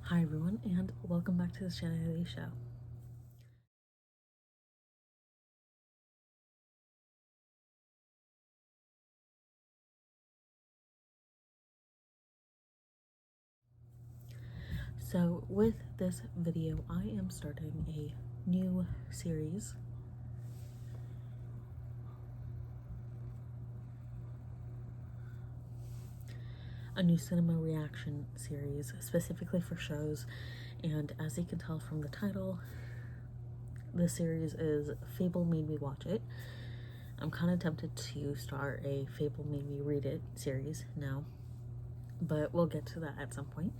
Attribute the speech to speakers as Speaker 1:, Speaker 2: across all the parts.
Speaker 1: Hi everyone, and welcome back to the Shanae Show. So with this video, I am starting a new series. A new cinema reaction series specifically for shows, and as you can tell from the title, the series is Fable Made Me Watch It. I'm kind of tempted to start a Fable Made Me Read It series now, but we'll get to that at some point.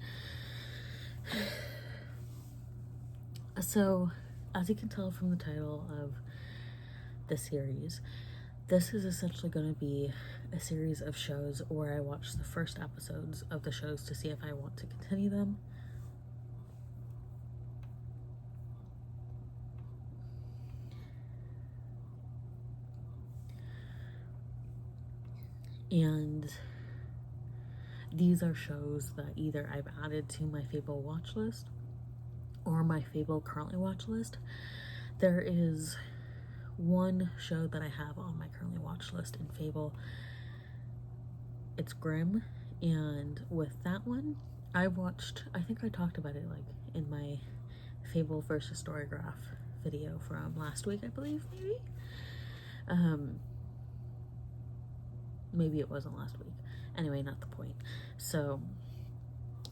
Speaker 1: So, as you can tell from the title of the series, this is essentially going to be a series of shows where I watch the first episodes of the shows to see if I want to continue them. And these are shows that either I've added to my Fable watch list or my Fable currently watch list. There is one show that I have on my currently watch list in Fable. It's Grimm, and with that one, I've watched, I think I talked about it like in my Fable versus StoryGraph video from last week, I believe, maybe? Maybe it wasn't last week. Anyway, not the point. So,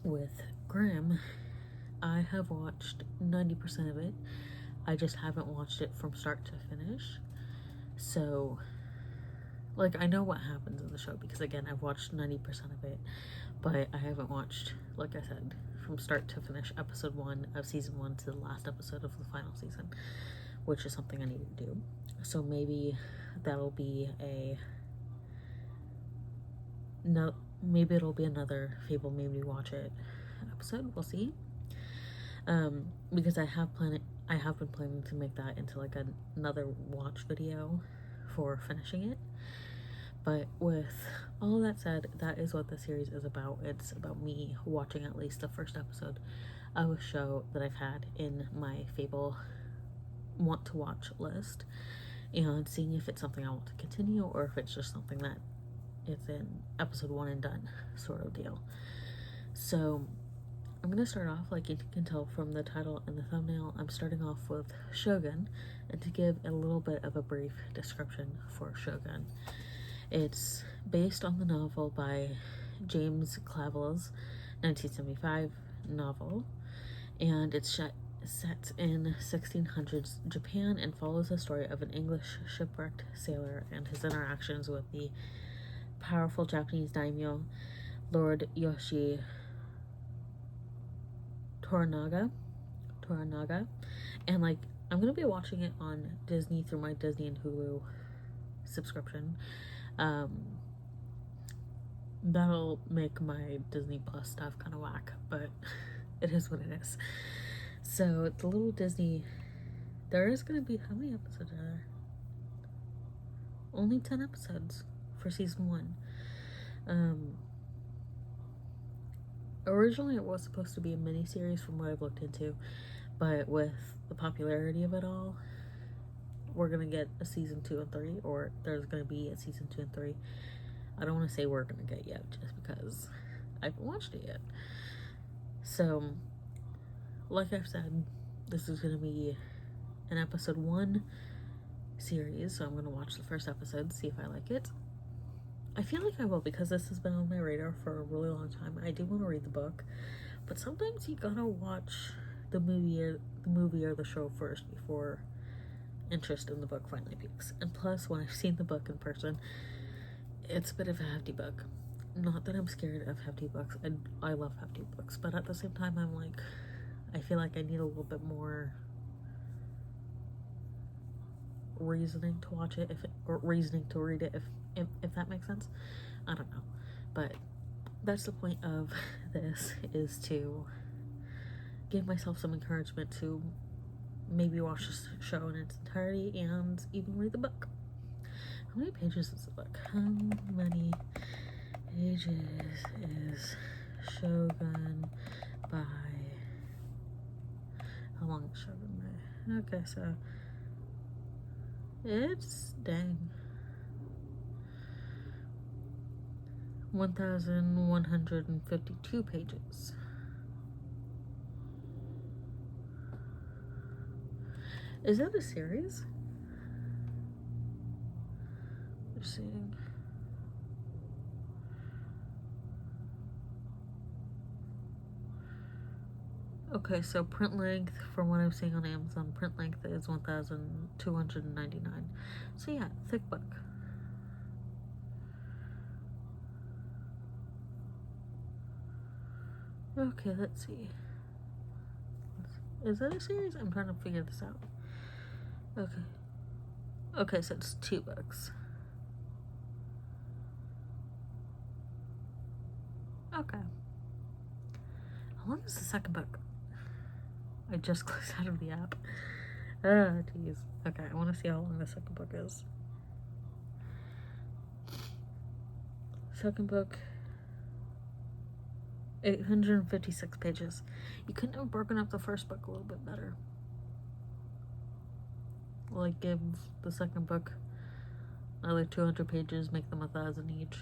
Speaker 1: with Grimm, I have watched 90% of it. I just haven't watched it from start to finish. So, like, I know what happens in the show because, again, I've watched 90% of it, but I haven't watched, like I said, from start to finish episode 1 of season 1 to the last episode of the final season, which is something I need to do. So maybe that'll be maybe it'll be another Fable Made Me Watch It episode. We'll see. Because I have been planning to make that into like another watch video for finishing it. But with all that said, that is what the series is about. It's about me watching at least the first episode of a show that I've had in my Fable want to watch list and seeing if it's something I want to continue or if it's just something that it's in episode 1 and done sort of deal. So I'm going to start off, like you can tell from the title and the thumbnail, I'm starting off with Shōgun, and to give a little bit of a brief description for Shōgun. It's based on the novel by James Clavell's 1975 novel, and it's set in 1600s Japan and follows the story of an English shipwrecked sailor and his interactions with the powerful Japanese daimyo Lord Yoshi Toranaga. And like, I'm gonna be watching it on Disney through my Disney and Hulu subscription. That'll make my Disney Plus stuff kind of whack, but it is what it is. So the little Disney, there is gonna be, how many episodes are there? Only 10 episodes for season 1. Originally it was supposed to be a mini-series from what I've looked into, but with the popularity of it all, we're gonna get a season 2 and 3, or there's gonna be a season 2 and 3. I don't want to say we're gonna get yet, just because I haven't watched it yet. So, like I've said, this is gonna be an episode 1 series, so I'm gonna watch the first episode, see if I like it. I feel like I will, because this has been on my radar for a really long time. I do want to read the book, but sometimes you gotta watch the movie or the show first before interest in the book finally peaks. And plus, when I've seen the book in person, it's a bit of a hefty book. Not that I'm scared of hefty books. I love hefty books, but at the same time, I'm like, I feel like I need a little bit more reasoning to watch it, or reasoning to read it, if that makes sense. I don't know, but that's the point of this, is to give myself some encouragement to maybe watch this show in its entirety and even read the book. How many pages is the book? How many pages is Shōgun by Okay, so it's, dang, 1,152 pages. Is that a series? We're seeing. Okay, so print length, from what I'm seeing on Amazon, print length is 1,299. So yeah, thick book. Okay, let's see. Is that a series? I'm trying to figure this out. Okay. Okay, so it's 2 books. Okay. How long is the second book? I just closed out of the app. Ah, jeez. Okay, I want to see how long the second book is. Second book, 856 pages. You couldn't have broken up the first book a little bit better. Like, give the second book another 200 pages, make them 1,000 each.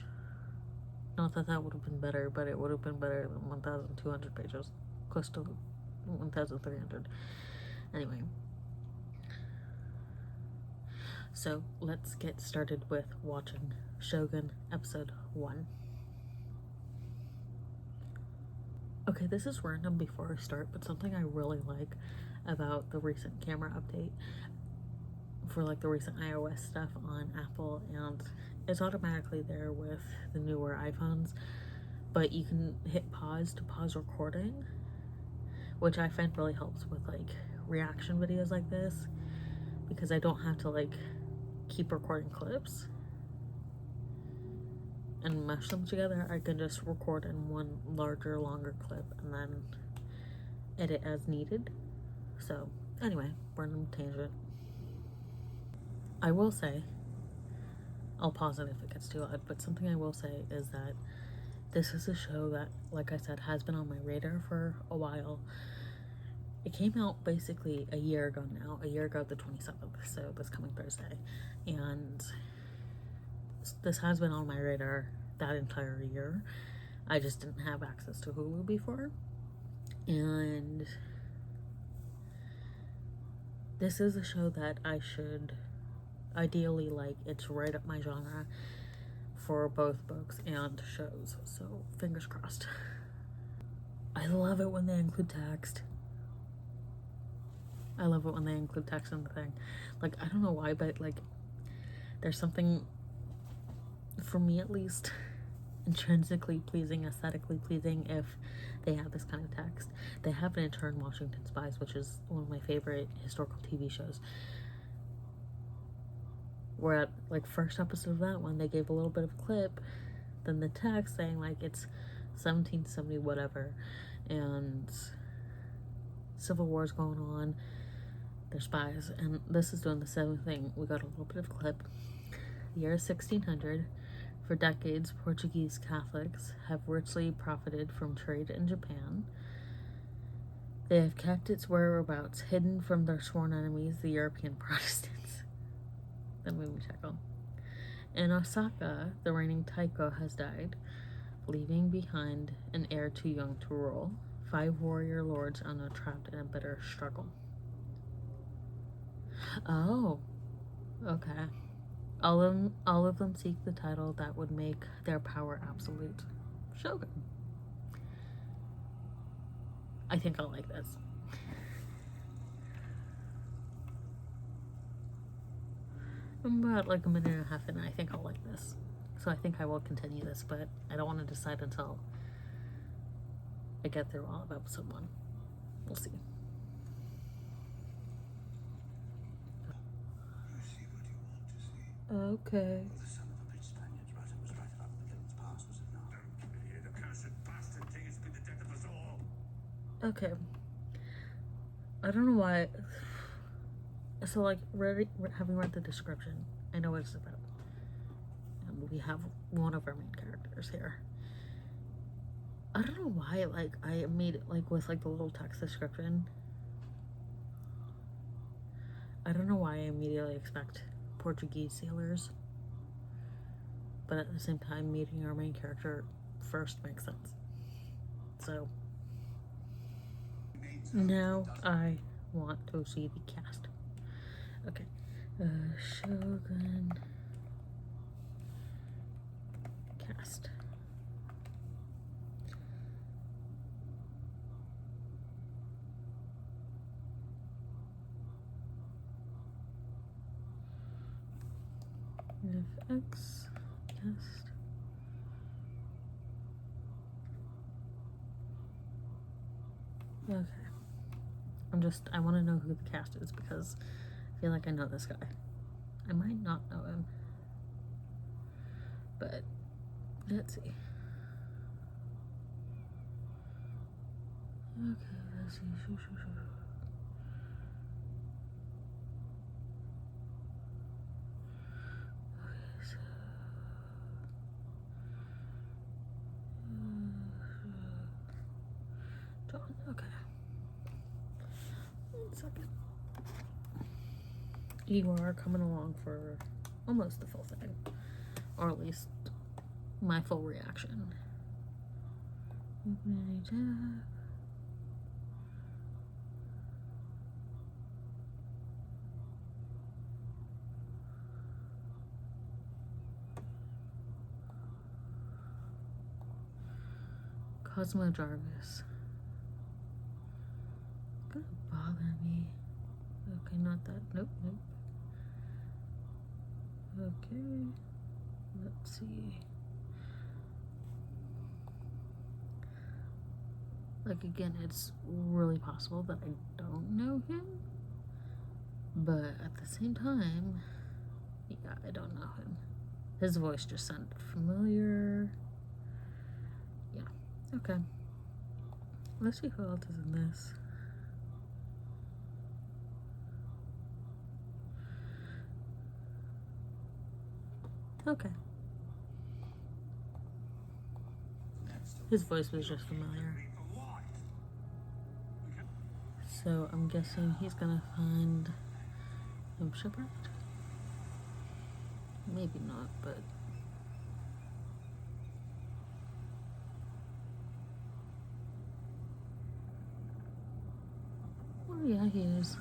Speaker 1: Not that that would have been better, but it would have been better than 1,200 pages. Close to 1,300. Anyway. So, let's get started with watching Shōgun Episode 1. Okay, this is random before I start, but something I really like about the recent camera update for like the recent iOS stuff on Apple, and it's automatically there with the newer iPhones, but you can hit pause to pause recording, which I find really helps with like reaction videos like this, because I don't have to like keep recording clips and mesh them together. I can just record in one larger, longer clip and then edit as needed. So anyway, random tangent. I will say, I'll pause it if it gets too loud, but something I will say is that this is a show that, like I said, has been on my radar for a while. It came out basically a year ago now, the 27th, so this coming Thursday, and this has been on my radar that entire year. I just didn't have access to Hulu before, and this is a show that I should ideally like. It's right up my genre for both books and shows, so fingers crossed. I love it when they include text. I love it when they include text in the thing. Like, I don't know why, but like there's something, for me at least, intrinsically pleasing, aesthetically pleasing if they have this kind of text. They have it in Turn Washington Spies, which is one of my favorite historical TV shows. We're at like first episode of that one, they gave a little bit of a clip, then the text saying like it's 1770 whatever, and Civil War's going on, they're spies, and this is doing the same thing. We got a little bit of a clip. The year 1600. For decades, Portuguese Catholics have richly profited from trade in Japan. They have kept its whereabouts hidden from their sworn enemies, the European Protestants. That made me chuckle. In Osaka, the reigning Taiko has died, leaving behind an heir too young to rule. 5 warrior lords are now trapped in a bitter struggle. Oh, okay. All of them seek the title that would make their power absolute. Shōgun. I think I'll like this. I'm about like a minute and a half in, and I think I'll like this. So I think I will continue this, but I don't want to decide until I get through all of episode 1. We'll see. Okay.
Speaker 2: The son of a bitch Spaniard was right about the villain's past, was it not? Don't be the accursed bastard thing has been the death of us all.
Speaker 1: Okay. I don't know why. So, like, having read the description, I know what it's about. And we have one of our main characters here. I don't know why, like, I made it, like, with, like, the little text description. I don't know why I immediately expect Portuguese sailors, but at the same time, meeting our main character first makes sense. So now I want to see the cast. Okay, Shōgun cast. FX cast. Okay. I want to know who the cast is because I feel like I know this guy. I might not know him. But let's see. Okay, let's see. John, okay. 1 second. You are coming along for almost the full thing, or at least my full reaction. Open a tab. Cosmo Jarvis. Gonna bother me. Okay, not that. Nope. Okay. Let's see. Like, again, it's really possible that I don't know him. But at the same time, yeah, I don't know him. His voice just sounded familiar. Yeah. Okay. Let's see who else is in this. Okay. His voice was just familiar. So I'm guessing he's gonna find him shipwrecked? Maybe not, but... Oh yeah, he is.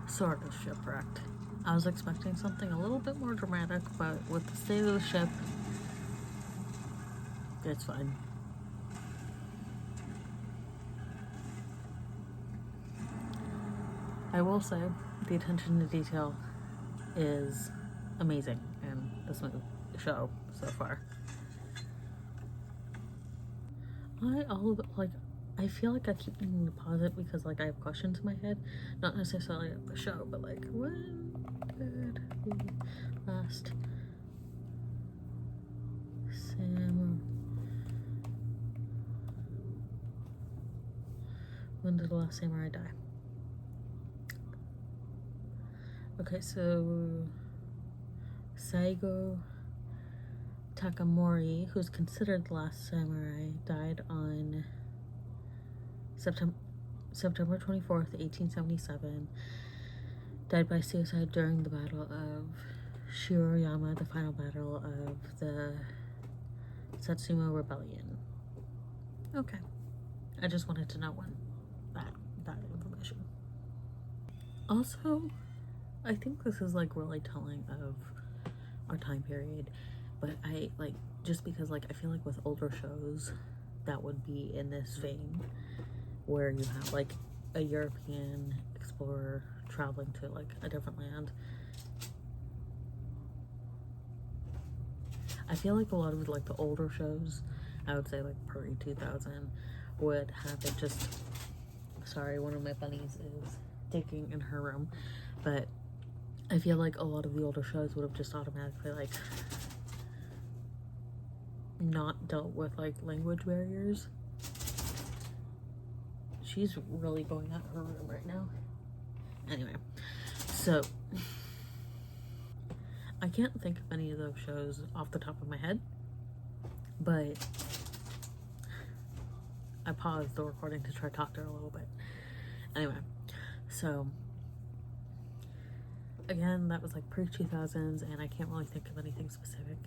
Speaker 1: Sort of shipwrecked. I was expecting something a little bit more dramatic, but with the state of the ship, it's fine. I will say, the attention to detail is amazing in this show so far. I feel like I keep needing to pause it because, like, I have questions in my head. Not necessarily of the show, but, like, when did the last samurai die? Okay, so Saigo Takamori, who's considered the last samurai, died on September 24th, 1877. Died by suicide during the Battle of Shiroyama, the final battle of the Satsuma Rebellion. Okay. I just wanted to know when that information. Also, I think this is, like, really telling of our time period, but I, like, just because, like, I feel like with older shows that would be in this vein, where you have, like, a European explorer traveling to, like, a different land. I feel like a lot of, like, the older shows, I would say, like, pre-2000, would have it just... Sorry, one of my bunnies is digging in her room, but I feel like a lot of the older shows would have just automatically, like, not dealt with, like, language barriers. she's really going at her room right now. Anyway, so I can't think of any of those shows off the top of my head, but I paused the recording to try to talk to her a little bit. Anyway, so again, that was like pre-2000s, and I can't really think of anything specific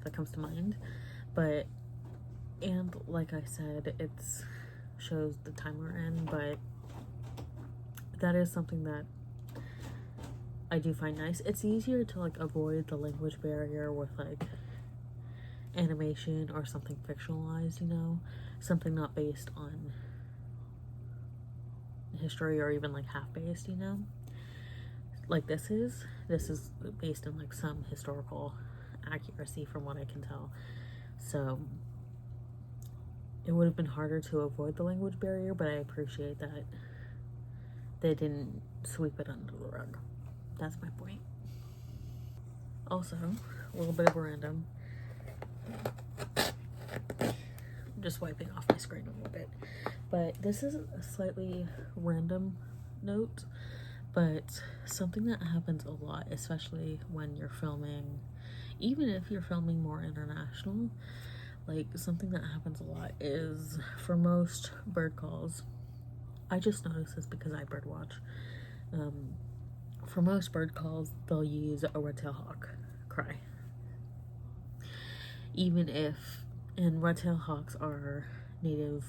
Speaker 1: that comes to mind, but, and like I said, it's shows the time we're in, but that is something that I do find nice. It's easier to like avoid the language barrier with like animation or something fictionalized, you know, something not based on history or even like half based, you know, like this is based on like some historical accuracy from what I can tell. So it would have been harder to avoid the language barrier, but I appreciate that they didn't sweep it under the rug. That's my point. Also, a little bit of a random, I'm just wiping off my screen a little bit, but this is a slightly random note, but something that happens a lot, especially when you're filming, even if you're filming more international, like something that happens a lot is for most bird calls, I just noticed this because I bird watch, for most bird calls, they'll use a red-tailed hawk cry. Even if, and red-tailed hawks are native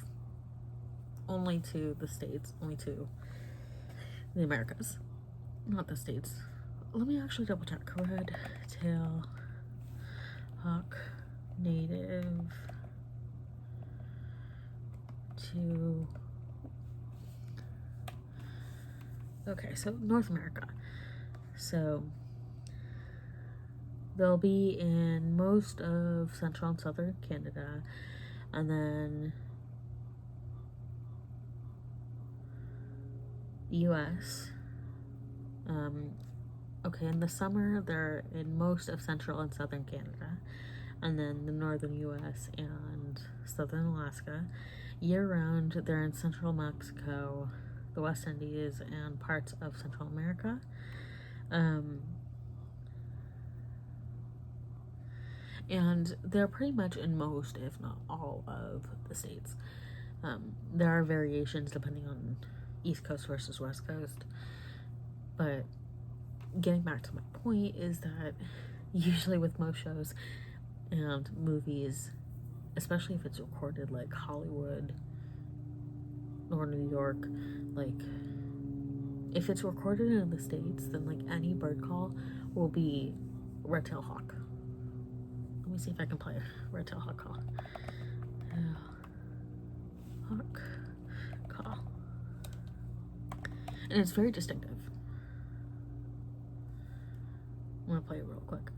Speaker 1: only to the States, only to the Americas, not the States. Let me actually double check. Red-tailed hawk, native to, okay, so North America. So they'll be in most of central and southern Canada, and then the US. Okay, in the summer they're in most of central and southern Canada, and then the northern US and southern Alaska. Year-round they're in central Mexico, the West Indies, and parts of Central America. And they're pretty much in most, if not all, of the states. There are variations depending on East Coast versus West Coast, but getting back to my point is that usually with most shows and movies, especially if it's recorded like Hollywood or New York, like if it's recorded in the States, then like any bird call will be red-tailed hawk. Let me see if I can play a red-tailed hawk call. Hawk call. And it's very distinctive. I'm gonna play it real quick.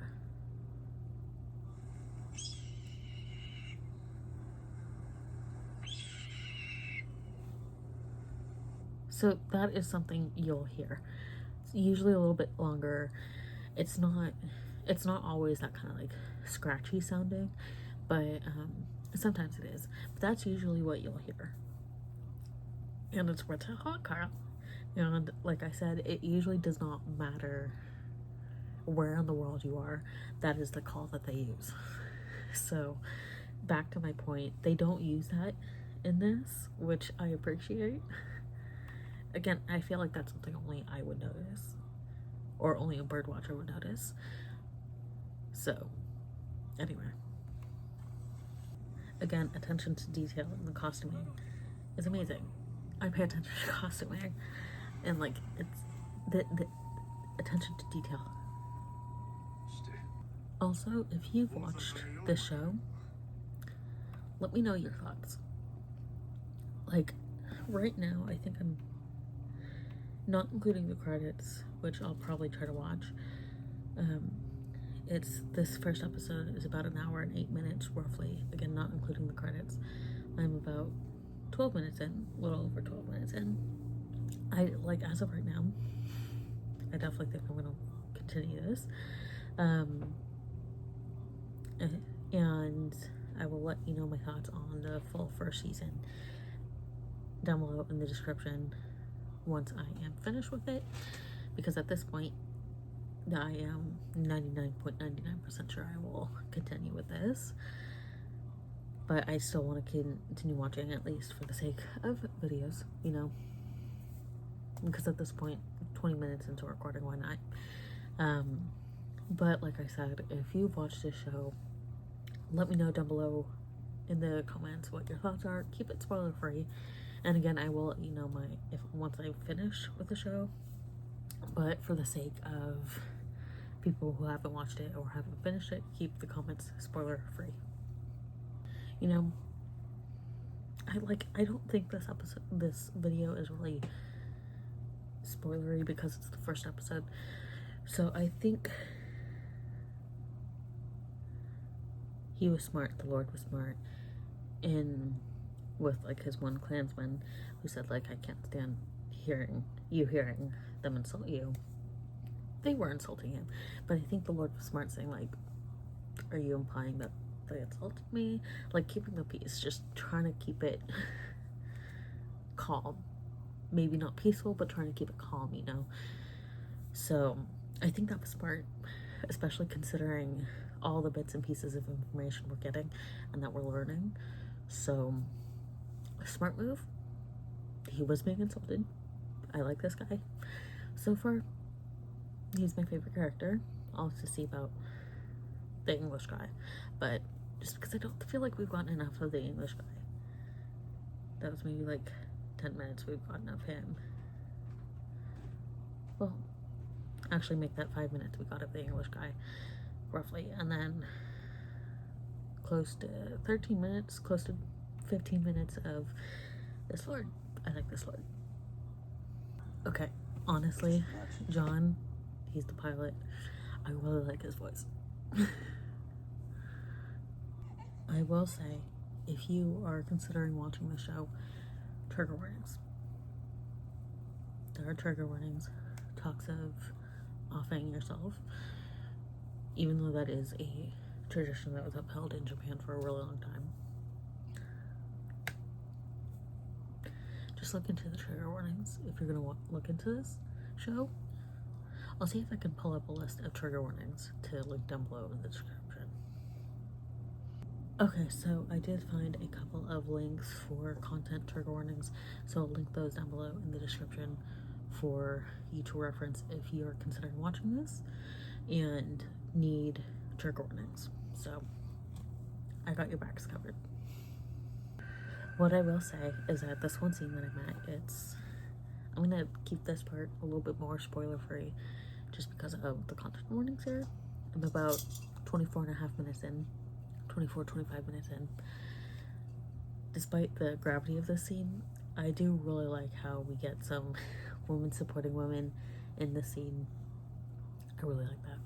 Speaker 1: So that is something you'll hear. It's usually a little bit longer. It's not always that kind of like scratchy sounding, but sometimes it is. But that's usually what you'll hear. And it's red-tailed hawk call. And like I said, it usually does not matter where in the world you are. That is the call that they use. So back to my point, they don't use that in this, which I appreciate. Again, I feel like that's something only I would notice, or only a bird watcher would notice. So, anyway. Again, attention to detail in the costuming is amazing. I pay attention to costuming, and like, it's the attention to detail. Also, if you've watched this show, let me know your thoughts. Like, right now, I think I'm not including the credits, which I'll probably try to watch. This first episode is about 1 hour and 8 minutes roughly, again not including the credits. I'm about 12 minutes in, a little over 12 minutes in. I like, as of right now, I definitely think I'm gonna continue this, and I will let you know my thoughts on the full first season down below in the description once I am finished with it, because at this point I am 99.99% sure I will continue with this, but I still want to continue watching, at least for the sake of videos, you know, because at this point, 20 minutes into recording, why not? But like I said, if you've watched this show, let me know down below in the comments what your thoughts are. Keep it spoiler free, and again, I will let you know once I finish with the show. But for the sake of people who haven't watched it or haven't finished it, keep the comments spoiler free. You know, I don't think this video is really spoilery because it's the first episode. So I think he was smart, the Lord was smart, with like his one clansman who said like, I can't stand hearing them insult you. They were insulting him, but I think the Lord was smart, saying like, are you implying that they insulted me? Like, keeping the peace, just trying to keep it calm. Maybe not peaceful, but trying to keep it calm, you know? So I think that was smart, especially considering all the bits and pieces of information we're getting and that we're learning. So, a smart move. He was being insulted. I like this guy. So far, he's my favorite character. I'll have to see about the English guy, but just because I don't feel like we've gotten enough of the English guy. That was maybe like 10 minutes we've gotten of him. Well, actually make that 5 minutes we got of the English guy, roughly, and then close to 13 minutes, close to 15 minutes of this Lord. I like this Lord. Okay, honestly, John, he's the pilot. I really like his voice. I will say, if you are considering watching the show, trigger warnings. There are trigger warnings. Talks of offing yourself, even though that is a tradition that was upheld in Japan for a really long time. Just look into the trigger warnings if you're gonna look into this show. I'll see if I can pull up a list of trigger warnings to link down below in the description. Okay, so I did find a couple of links for content trigger warnings, so I'll link those down below in the description for you to reference if you're considering watching this and need trigger warnings. So I got your backs covered. What I will say is that this one scene that I'm at, I'm gonna keep this part a little bit more spoiler free just because of the content warnings here. I'm about 24 minutes in. Despite the gravity of this scene, I do really like how we get some women supporting women in this scene. I really like that.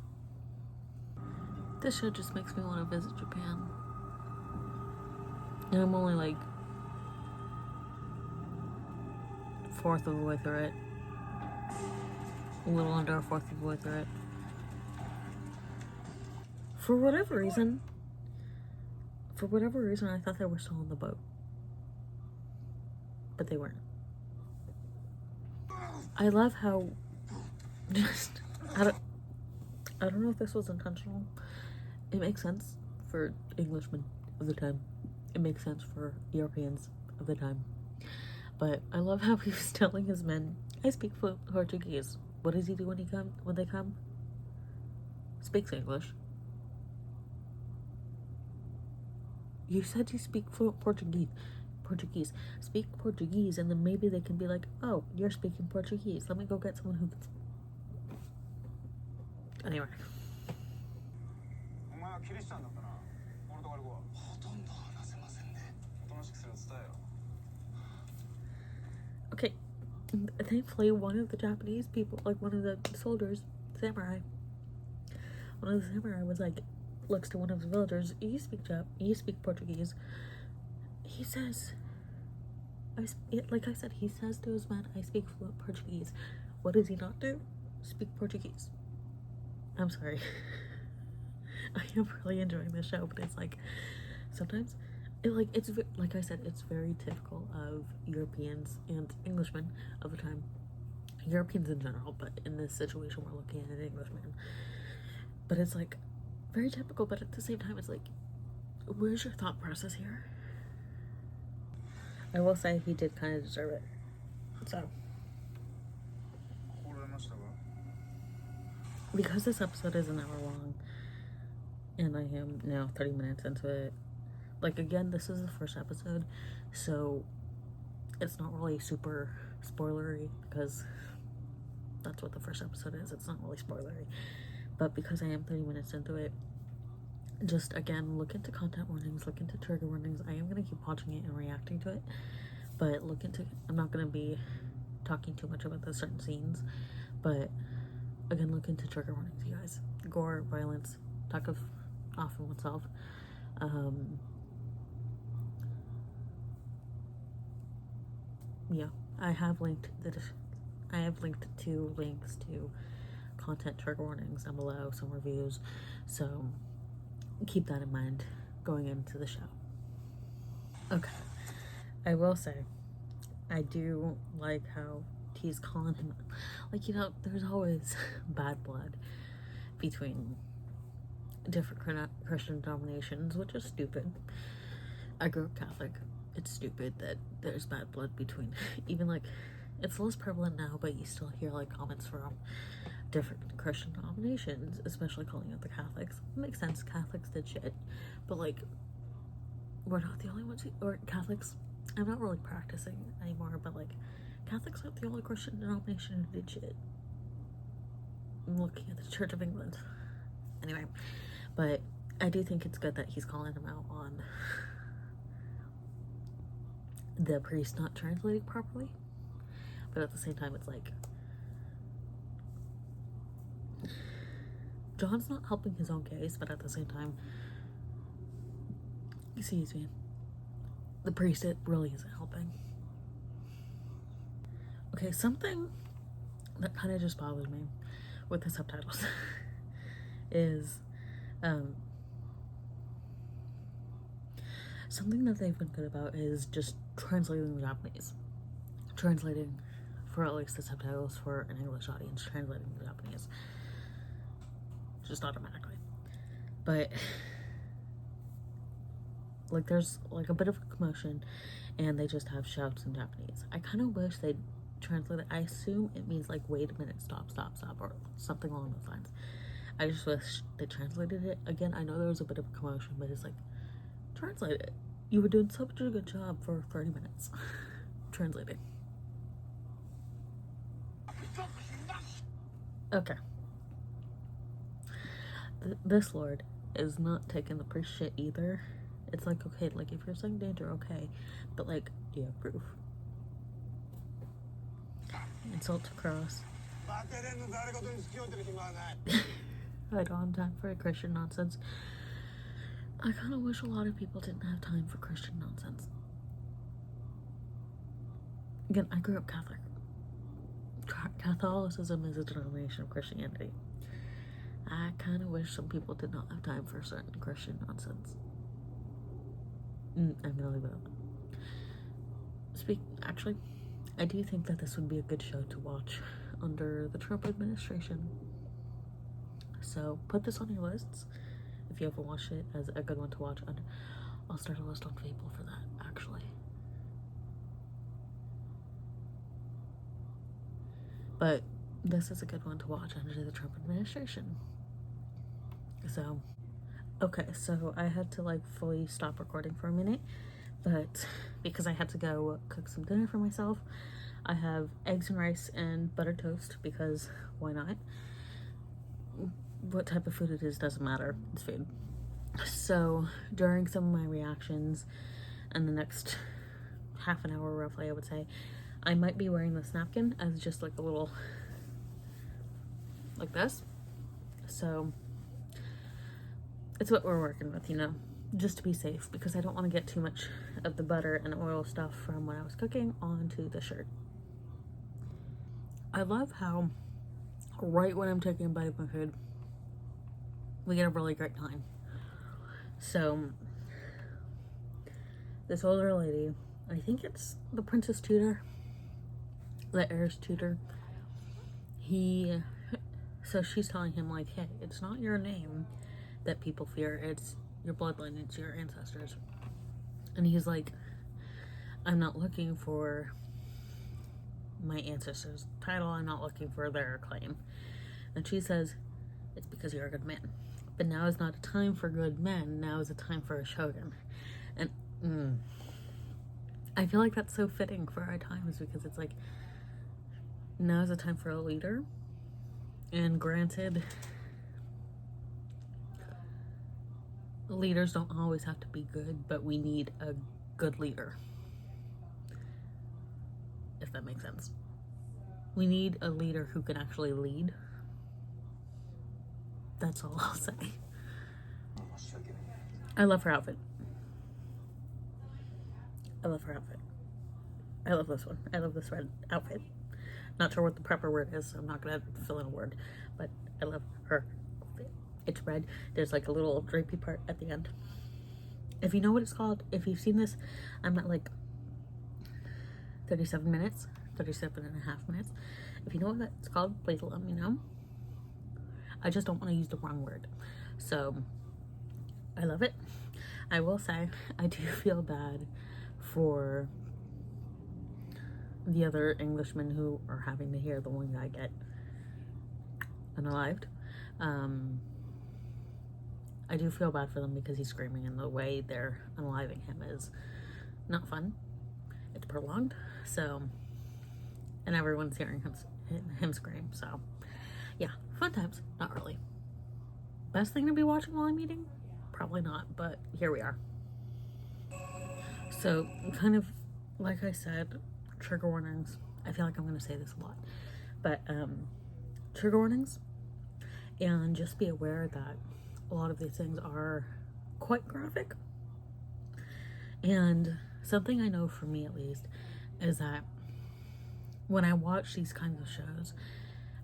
Speaker 1: This show just makes me want to visit Japan. And I'm only like a fourth of the way through it. A little under a fourth of the way through it. For whatever reason, I thought they were still on the boat. But they weren't. I love how just, I don't know if this was intentional. It makes sense for Englishmen of the time. It makes sense for Europeans of the time. But I love how he was telling his men, I speak fluent Portuguese. What does he do when they come? Speaks English. You said you speak fluent Portuguese. Speak Portuguese, and then maybe they can be like, oh, you're speaking Portuguese. Let me go get someone who can speak. Anyway. Okay. Thankfully, one of the Japanese people, like one of the soldiers, samurai, was like, looks to one of his villagers, you speak Portuguese. He says, like I said, he says to his men, I speak fluent Portuguese. What does he not do? Speak Portuguese. I'm sorry. I am really enjoying this show, but it's like, sometimes like I said, it's very typical of Europeans and Englishmen of the time. Europeans in general, but in this situation we're looking at an Englishman. But it's like very typical, but at the same time it's like, where's your thought process here? I will say he did kind of deserve it. So because this episode is an hour long and I am now 30 minutes into it, like, again, this is the first episode, so it's not really super spoilery because that's what the first episode is. It's not really spoilery, but because I am 30 minutes into it, just, again, look into content warnings, look into trigger warnings. I am going to keep watching it and reacting to it, but I'm not going to be talking too much about the certain scenes, but again, look into trigger warnings, you guys. Gore, violence, talk of off of oneself. Yeah, I have linked 2 links to content trigger warnings down below, some reviews, so keep that in mind going into the show. Okay, I will say, I do like how T's calling him, like, there's always bad blood between different Christian denominations, which is stupid. I grew up Catholic. It's stupid that there's bad blood between, even, like, it's less prevalent now, but you still hear, like, comments from different Christian denominations, especially calling out the Catholics. It makes sense, Catholics did shit, but, like, we're not the only ones or Catholics, I'm not really practicing anymore, but, like, Catholics aren't the only Christian denomination who did shit. I'm looking at the Church of England. Anyway, but I do think it's good that he's calling him out on the priest not translating properly, but at the same time it's like, John's not helping his own case, but at the same time, excuse me, the priest, it really isn't helping. Okay, something that kind of just bothers me with the subtitles is something that they've been good about is just translating the Japanese. Translating, for at least the subtitles for an English audience, translating the Japanese. Just automatically. But, like, there's, like, a bit of a commotion, and they just have shouts in Japanese. I kind of wish they'd translate it. I assume it means, like, wait a minute, stop, or something along those lines. I just wish they translated it. Again, I know there was a bit of a commotion, but it's like, translate it. You were doing such a good job for 30 minutes. Translating. Okay. This Lord is not taking the priest shit either. It's like, okay, like, if you're saying danger, okay, but, like, do you have proof? Insult to cross. I don't have time for Christian nonsense. I kind of wish a lot of people didn't have time for Christian nonsense. Again, I grew up Catholic. Catholicism is a denomination of Christianity. I kind of wish some people did not have time for certain Christian nonsense. I'm gonna leave it up. Actually, I do think that this would be a good show to watch under the Trump administration. So put this on your lists if you haven't watched it as a good one to watch. And I'll start a list on Fable for that, actually. But this is a good one to watch under the Trump administration. So, okay, so I had to, like, fully stop recording for a minute, but because I had to go cook some dinner for myself. I have eggs and rice and buttered toast because why not? What type of food it is doesn't matter. It's food. So during some of my reactions and the next half an hour roughly, I would say, I might be wearing this napkin as just like a little, like this. So it's what we're working with, just to be safe, because I don't want to get too much of the butter and oil stuff from when I was cooking onto the shirt. I love how right when I'm taking a bite of my food, we get a really great time. So this older lady, I think it's the Princess Tutor, the heir's tutor. So she's telling him, like, hey, it's not your name that people fear, it's your bloodline, it's your ancestors. And he's like, I'm not looking for my ancestors' title, I'm not looking for their acclaim. And she says, it's because you're a good man. But now is not a time for good men, now is a time for a shogun. And I feel like that's so fitting for our times, because it's like, now is a time for a leader. And granted, leaders don't always have to be good, but we need a good leader. If that makes sense. We need a leader who can actually lead. That's all I'll say. I love her outfit. I love her outfit. I love this one. I love this red outfit. Not sure what the proper word is, so I'm not gonna fill in a word, but I love her outfit. It's red. There's like a little drapey part at the end. If you know what it's called, if you've seen this, I'm at like 37 minutes, 37 and a half minutes. If you know what that's called, please let me know. I just don't want to use the wrong word. So, I love it. I will say, I do feel bad for the other Englishmen who are having to hear the one guy get unalived. I do feel bad for them because he's screaming, and the way they're unaliving him is not fun. It's prolonged, so, and everyone's hearing him scream, so yeah, fun times. Not really best thing to be watching while I'm eating, probably not, but here we are. So kind of like I said, trigger warnings. I feel like I'm going to say this a lot, but trigger warnings, and just be aware that a lot of these things are quite graphic. And something I know for me, at least, is that when I watch these kinds of shows,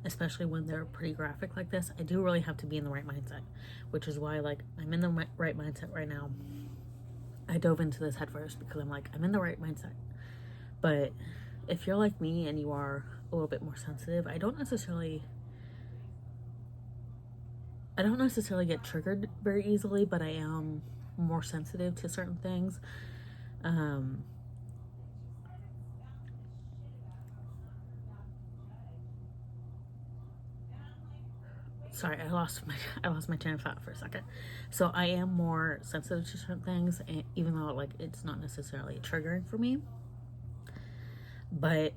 Speaker 1: especially when they're pretty graphic like this, I do really have to be in the right mindset, which is why, like, I'm in the right mindset right now. I dove into this head first because I'm like, I'm in the right mindset. But if you're like me and you are a little bit more sensitive, I don't necessarily get triggered very easily, but I am more sensitive to certain things. Sorry, I lost my train of thought for a second. So I am more sensitive to certain things, and even though, like, it's not necessarily triggering for me. But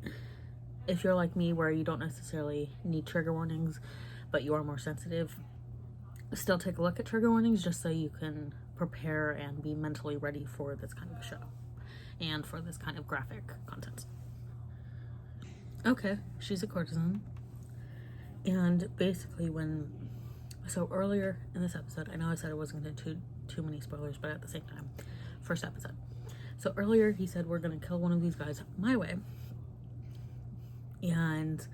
Speaker 1: if you're like me, where you don't necessarily need trigger warnings, but you are more sensitive, still take a look at trigger warnings just so you can prepare and be mentally ready for this kind of show and for this kind of graphic content. Okay, she's a courtesan. And basically so earlier in this episode, I know I said I wasn't going to do too many spoilers, but at the same time, first episode. So earlier he said, we're going to kill one of these guys my way. And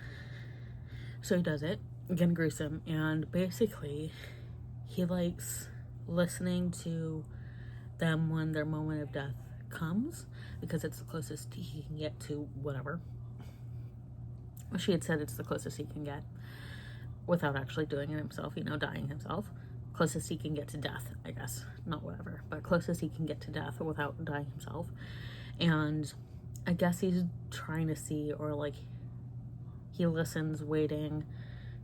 Speaker 1: so he does it, again gruesome, and basically he likes listening to them when their moment of death comes, because it's the closest he can get to whatever. She had said it's the closest he can get without actually doing it himself, dying himself. Closest he can get to death, I guess. Not whatever, but closest he can get to death without dying himself. And I guess he's trying to see, or like, he listens, waiting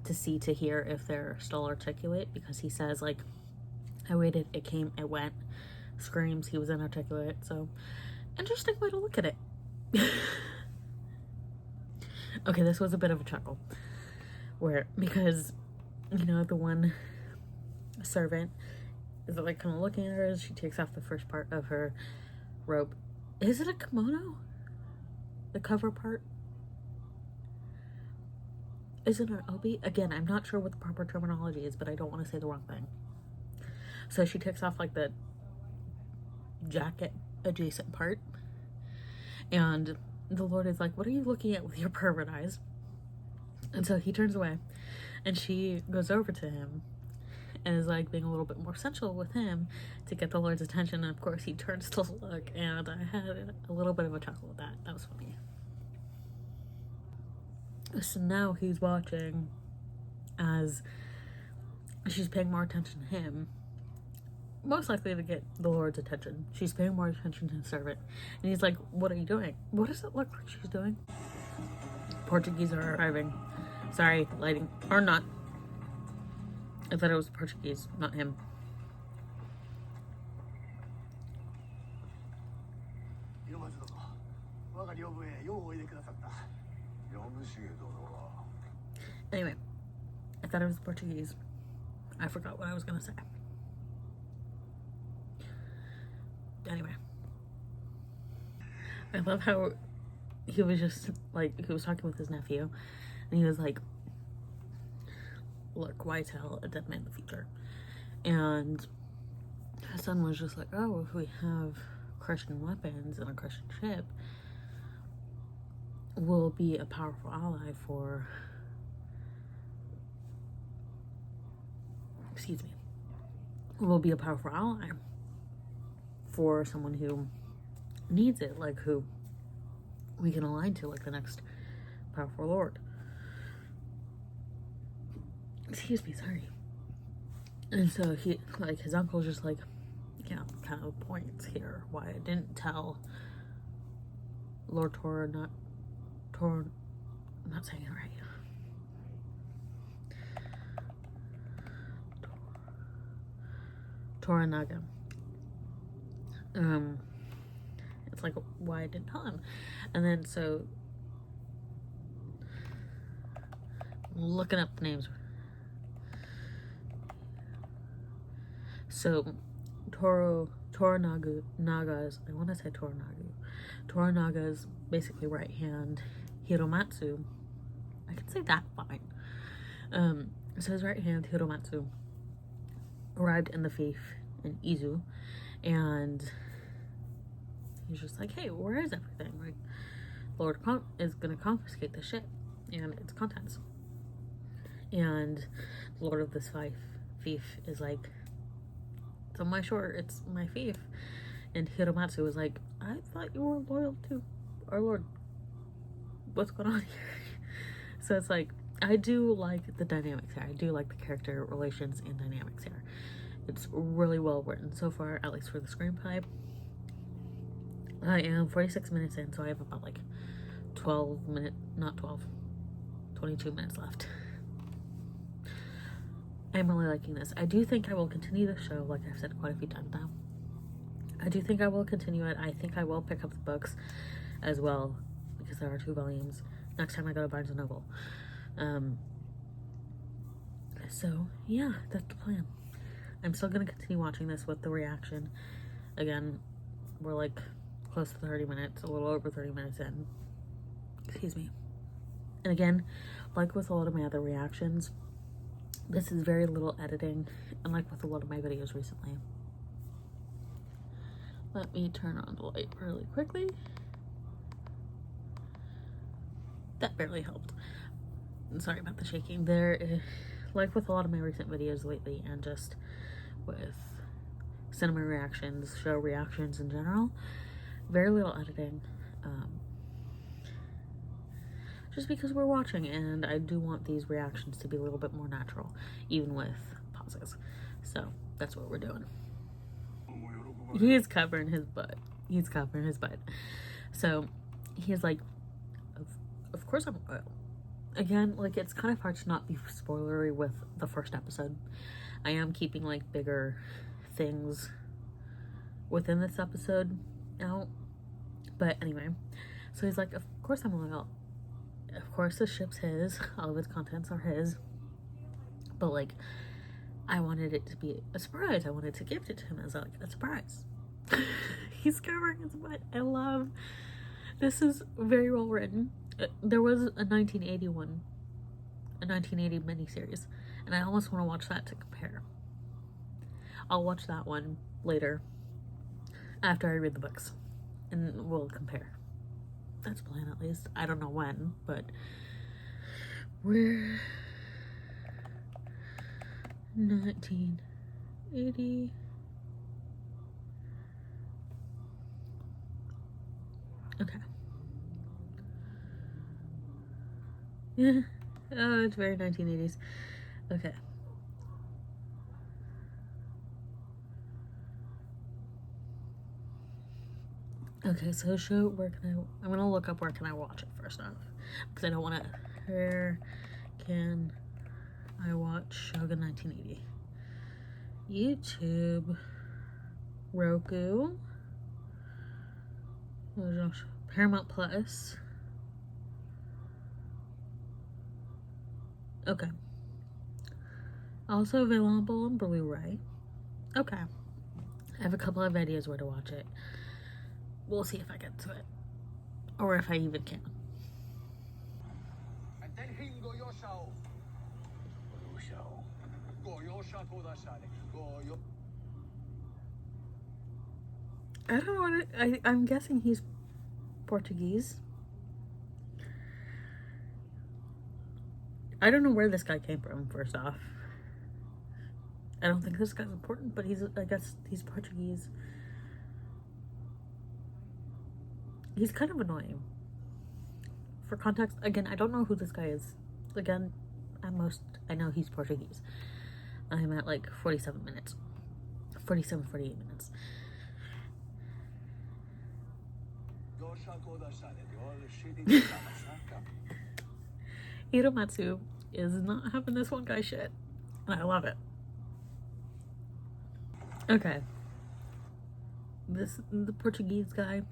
Speaker 1: to see, to hear if they're still articulate, because he says, like, I waited, it came, it went, screams, he was inarticulate. So, interesting way to look at it. Okay, this was a bit of a chuckle, because the one servant is like kind of looking at her as she takes off the first part of her robe. Is it a kimono? The cover part? Is it an obi? Again, I'm not sure what the proper terminology is, but I don't want to say the wrong thing. So she takes off like the jacket adjacent part, and the Lord is like, what are you looking at with your pervert eyes? And so he turns away, and she goes over to him, and is like being a little bit more sensual with him to get the Lord's attention. And of course he turns to look, and I had a little bit of a chuckle with that. That was funny. So now he's watching as she's paying more attention to him, most likely to get the Lord's attention. She's paying more attention to the servant, and he's like, what are you doing? What does it look like she's doing? Portuguese are arriving. Sorry, lighting. Or not. I thought it was Portuguese, not him. Anyway, I thought it was Portuguese. I forgot what I was gonna say. Anyway, I love how he was just like, he was talking with his nephew, and he was like, look, why tell a dead man the future? And his son was just like, oh, if we have Christian weapons and a Christian ship, we'll be a powerful ally for, we'll be a powerful ally for someone who needs it, like who we can align to, like the next powerful lord. Excuse me, sorry. And so he, like, his uncle's just like, yeah, kind of points here why I didn't tell Lord I'm not saying it right. Toranaga. It's like, why I didn't tell him. And then so looking up names. So Toranaga's, I want to say Toranaga's basically right hand, Hiromatsu. I can say that fine. So his right hand, Hiromatsu, arrived in the fief in Izu, and he's just like, hey, where is everything? Like, Lord is gonna confiscate the ship and its contents. And the Lord of this fief is like, it's on my shore, it's my fief. And Hiromatsu was like, I thought you were loyal to our Lord. What's going on here? So it's like, I do like the dynamics here. I do like the character relations and dynamics here. It's really well written so far, at least for the screenplay. I am 46 minutes in, so I have about like 22 minutes left. I'm really liking this. I do think I will continue the show, like I've said quite a few times now. I do think I will continue it. I think I will pick up the books as well, because there are 2 volumes next time I go to Barnes & Noble. So yeah, that's the plan. I'm still gonna continue watching this with the reaction. Again, we're like close to 30 minutes, a little over 30 minutes in. Excuse me. And again, like with a lot of my other reactions, this is very little editing, and like with a lot of my videos recently. Let me turn on the light really quickly. That barely helped. I'm sorry about the shaking. Like with a lot of my recent videos lately, and just with cinema reactions, show reactions in general, very little editing. Just because we're watching, and I do want these reactions to be a little bit more natural, even with pauses. So that's what we're doing. He is covering his butt. He's covering his butt. So he's like, of course I'm royal. Again, like, it's kind of hard to not be spoilery with the first episode. I am keeping like bigger things within this episode out. But anyway, so he's like, of course I'm loyal. Of course the ship's his. All of its contents are his. But like, I wanted it to be a surprise. I wanted to gift it to him as like a surprise. He's covering his butt. I love. This is very well written. There was a 1980 miniseries, and I almost want to watch that to compare. I'll watch that one later after I read the books, and we'll compare. That's the plan, at least. I don't know when, but we're 1980. Okay. Yeah. Oh, it's very 1980s. Okay. Okay, so I'm gonna look up where can I watch it first off. Because I don't wanna, where can I watch Shōgun 1980? YouTube, Roku, Paramount Plus. Okay. Also available on Blu-ray. Okay. I have a couple of ideas where to watch it. We'll see if I get to it. Or if I even can. I don't know what I'm guessing he's Portuguese. I don't know where this guy came from, first off. I don't think this guy's important, but I guess he's Portuguese. He's kind of annoying. For context, again, I don't know who this guy is. Again, I know he's Portuguese. I'm at like 47 minutes. 48 minutes. Hiromatsu is not having this one guy shit. And I love it. Okay. The Portuguese guy,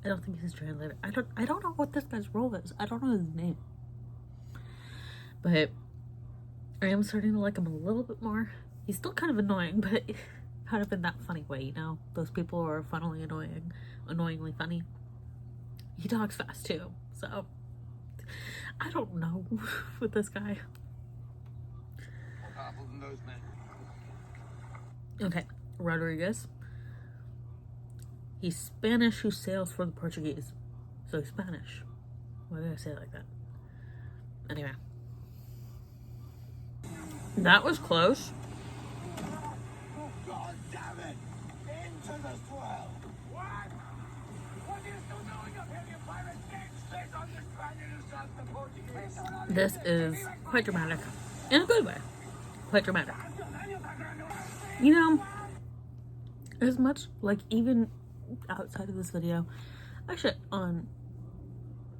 Speaker 1: I don't think he's a translator. I don't know what this guy's role is. I don't know his name. But I am starting to like him a little bit more. He's still kind of annoying, but kind of in that funny way, you know? Those people who are funnily annoyingly funny. He talks fast too, so I don't know with this guy. Okay, Rodriguez. He's Spanish who sails for the Portuguese. So he's Spanish. Why did I say it like that? Anyway. That was close.
Speaker 2: God damn it! Into the swell! What? What are you still doing up here, you pirate? Stay on this planet yourself, the Portuguese!
Speaker 1: This is quite dramatic. In a good way. Quite dramatic. You know, as much, like, even outside of this video, I shit on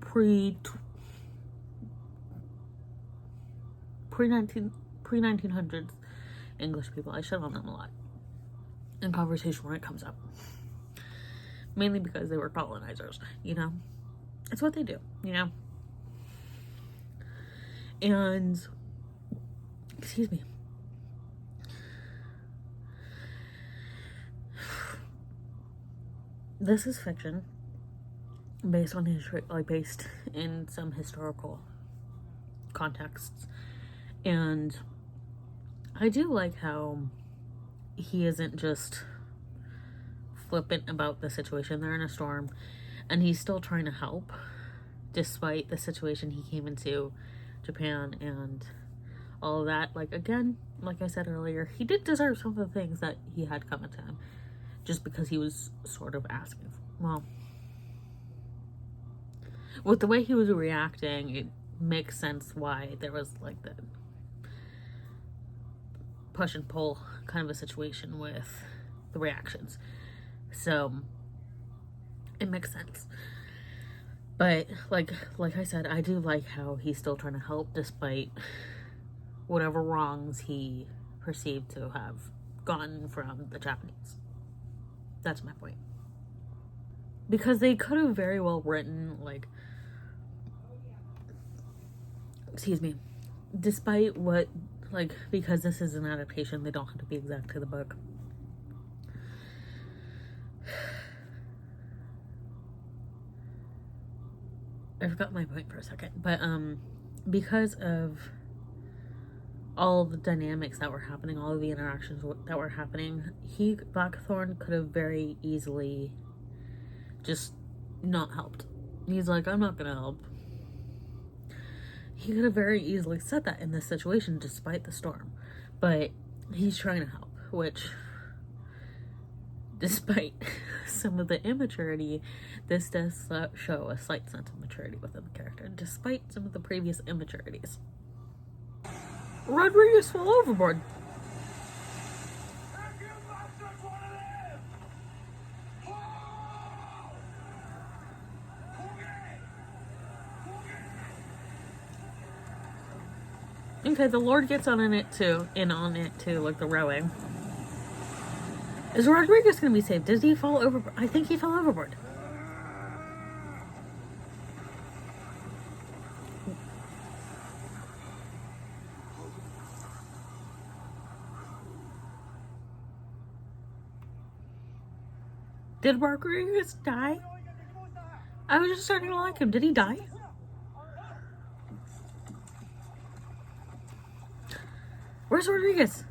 Speaker 1: pre-1900s English people. I shit on them a lot in conversation when it comes up. Mainly because they were colonizers, you know? It's what they do, you know? And, excuse me. This is fiction based on history, like based in some historical contexts. And I do like how he isn't just flippant about the situation. They're in a storm and he's still trying to help despite the situation he came into Japan and all of that. Like, again, like I said earlier, he did deserve some of the things that he had coming to him just because he was sort of asking. Well, with the way he was reacting, it makes sense why there was like the push and pull kind of a situation with the reactions. So it makes sense. But like I said, I do like how he's still trying to help despite whatever wrongs he perceived to have gotten from the Japanese. That's my point. Because they could have very well written, like, excuse me, despite what, like, because this is an adaptation, they don't have to be exact to the book. I forgot my point for a second, but because of all the dynamics that were happening, all of the interactions that were happening, Blackthorn could have very easily just not helped. He's like, I'm not gonna help. He could have very easily said that in this situation despite the storm, but he's trying to help, which, despite some of the immaturity, this does show a slight sense of maturity within the character, despite some of the previous immaturities. Rodriguez fell overboard. Okay, the Lord gets in on it too, like the rowing. Is Rodriguez gonna be saved? Did he fall overboard? I think he fell overboard. Did Rodriguez die? I was just starting to like him. Did he die? Where's Rodriguez?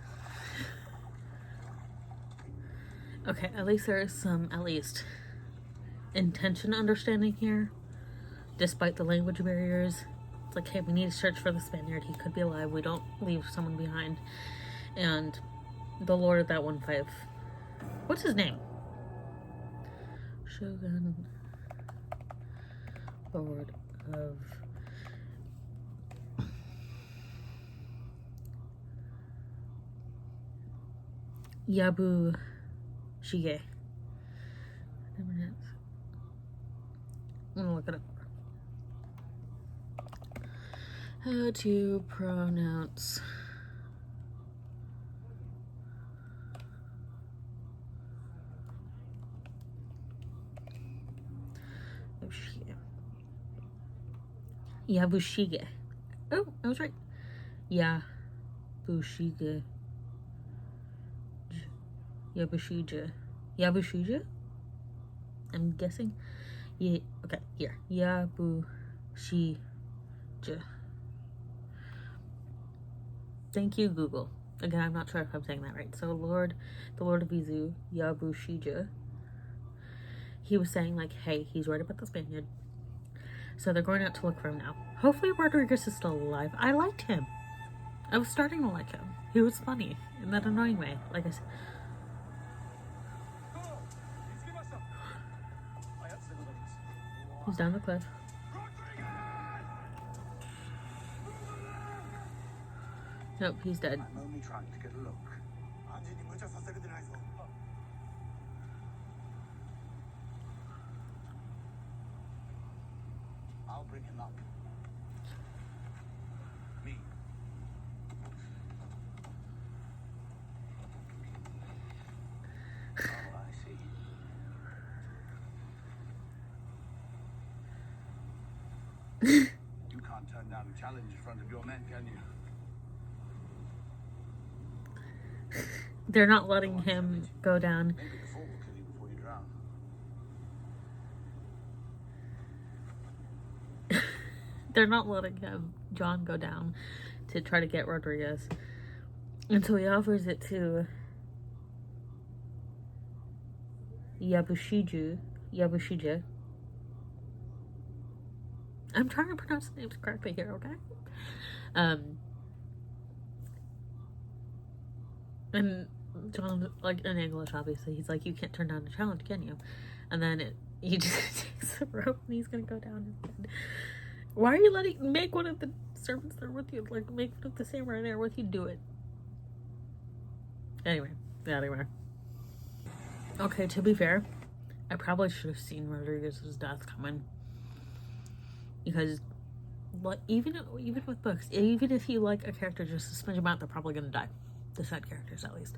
Speaker 1: Okay, at least there is some, intention understanding here. Despite the language barriers. It's like, hey, we need to search for the Spaniard. He could be alive. We don't leave someone behind. And the Lord of that 1-5. What's his name? Shōgun. Lord of... Yabu Shige. I'm gonna look it up. How to pronounce Yabushige. Oh, I was right. Yabushige. Yabushige? I'm guessing. Yeah, okay, here. Yabushige. Thank you, Google. Again, I'm not sure if I'm saying that right. So, the Lord of Izu, Yabushige, he was saying, like, hey, he's right about the Spaniard. So, they're going out to look for him now. Hopefully, Rodriguez is still alive. I liked him. I was starting to like him. He was funny in that annoying way. Like I said. He's down the cliff. Nope, he's dead.
Speaker 2: I'm only trying to get a look. I'll bring him up. Me. Oh, I see. You can't turn down a challenge in front of your men, can you?
Speaker 1: They're not letting him go down.
Speaker 2: Maybe the fall will kill you before you drown.
Speaker 1: They're not letting John go down to try to get Rodriguez. And so he offers it to Yabushige. I'm trying to pronounce the names correctly here, okay? And John, like, in English, obviously, he's like, you can't turn down a challenge, can you? And then he just takes the rope and he's gonna go down instead. Why are you make one of the servants there with you? Like, make one of the samurai there with you, do it. Anyway. Okay, to be fair, I probably should have seen Rodriguez's death coming. Because, like, even with books, even if you like a character just a smidge amount, they're probably gonna die. The side characters, at least.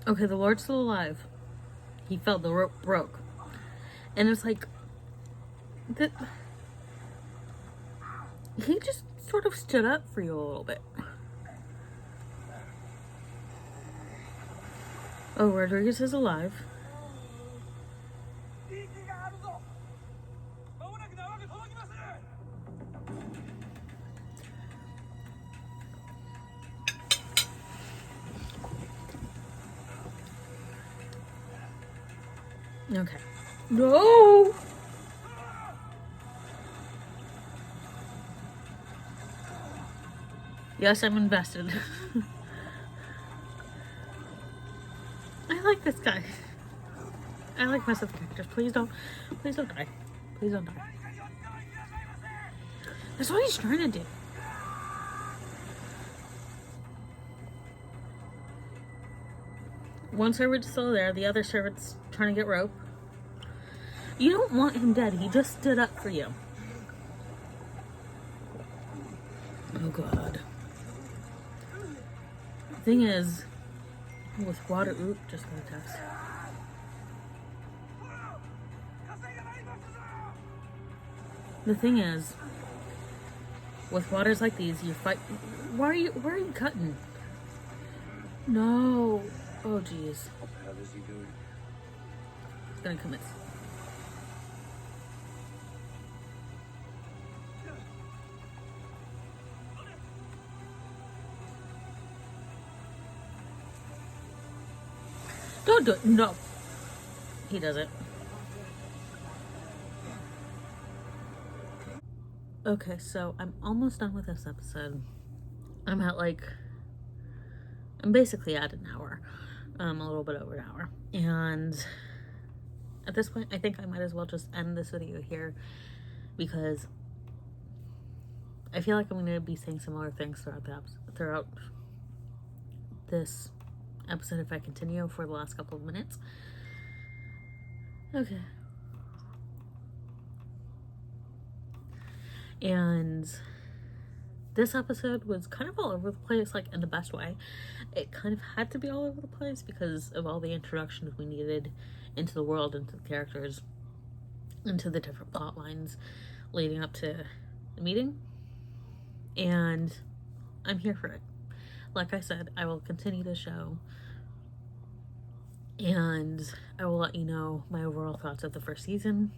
Speaker 1: Okay, the Lord's still alive. He felt the rope broke. And it's like... he just sort of stood up for you a little bit. Oh, Rodriguez is alive. Okay. No! Yes, I'm invested. I like this guy. I like most of the characters. Please don't die. Please don't die. That's what he's trying to do. One servant's still there. The other servant's trying to get rope. You don't want him dead. He just stood up for you. Oh, God. The thing is, with water... Oop, just got a text. The thing is, with waters like these, you fight... Why are you cutting? No. Oh, jeez.
Speaker 2: How does he do it?
Speaker 1: He's gonna commit. Don't do it. No. He does it. Okay, so I'm almost done with this episode. I'm basically at an hour. A little bit over an hour. And at this point, I think I might as well just end this video here because I feel like I'm going to be saying similar things throughout this episode if I continue for the last couple of minutes. Okay. And this episode was kind of all over the place, like in the best way. It kind of had to be all over the place because of all the introductions we needed into the world, into the characters, into the different plot lines leading up to the meeting. And I'm here for it. Like I said, I will continue the show and I will let you know my overall thoughts of the first season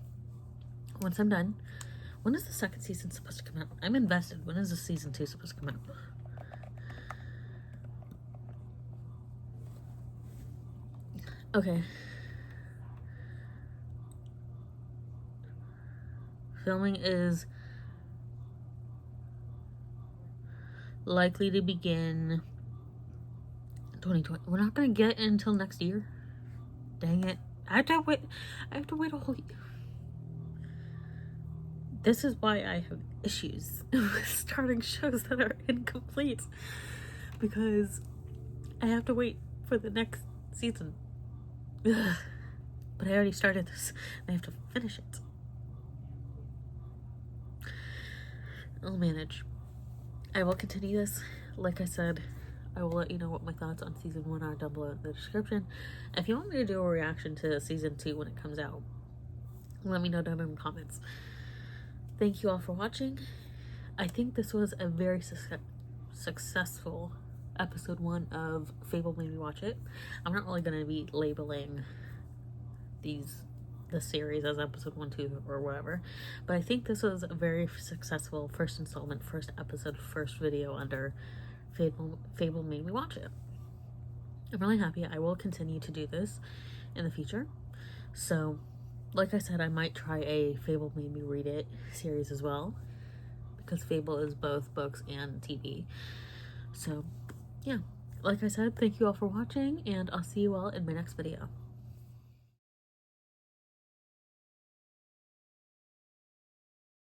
Speaker 1: once I'm done. When is the second season supposed to come out? I'm invested. When is the season 2 supposed to come out? Okay. Filming is likely to begin 2020. We're not going to get it until next year. Dang it. I have to wait a whole year. This is why I have issues with starting shows that are incomplete. Because I have to wait for the next season. Ugh. But I already started this. I have to finish it. I'll manage. I will continue this. Like I said, I will let you know what my thoughts on season 1 are down below in the description. If you want me to do a reaction to season 2 when it comes out, let me know down in the comments. Thank you all for watching. I think this was a very successful episode 1 of Fable Made Me Watch It. I'm not really going to be labeling the series as episode 1, 2, or whatever, but I think this was a very successful first installment, first episode, first video under Fable Made Me Watch It. I'm really happy. I will continue to do this in the future. So, like I said, I might try a Fable Made Me Read It series as well, because Fable is both books and TV. So, yeah. Like I said, thank you all for watching, and I'll see you all in my next video.